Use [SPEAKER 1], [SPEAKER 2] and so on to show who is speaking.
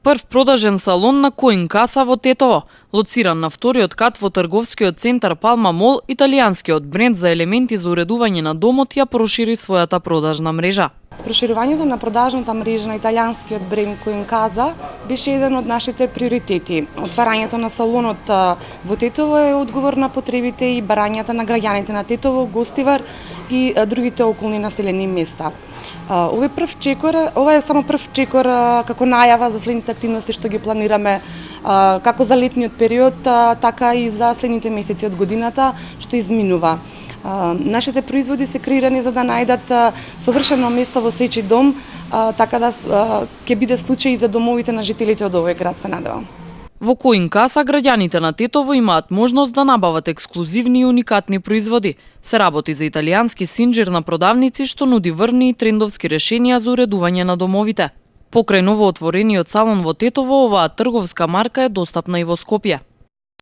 [SPEAKER 1] Прв продажен салон на Коин Каса во Тетово. Лоциран на вториот кат во трговскиот центар Палма Мол, италијанскиот бренд за елементи за уредување на домот ја прошири својата продажна мрежа.
[SPEAKER 2] Проширувањето на продажната мрежа на италијанскиот бренд Коин Каса беше еден од нашите приоритети. Отварањето на салонот во Тетово е одговор на потребите и барањата на граѓаните на Тетово, Гостивар и другите околни населени места. Ова е само прв чекор како најава за следните активности што ги планираме како за летниот период, така и за следните месеци од годината што изминува. Нашите производи се креирани за да најдат совршено место во сечи дом, така да ќе биде случај и за домовите на жителите од овој град, се надевам.
[SPEAKER 1] Во Коин Каса граѓаните на Тетово имаат можност да набават ексклузивни и уникатни производи. Се работи за италијански синџир на продавници што нуди врни и трендовски решенија за уредување на домовите. Покрај новоотворениот салон во Тетово, оваа трговска марка е достапна и во Скопје.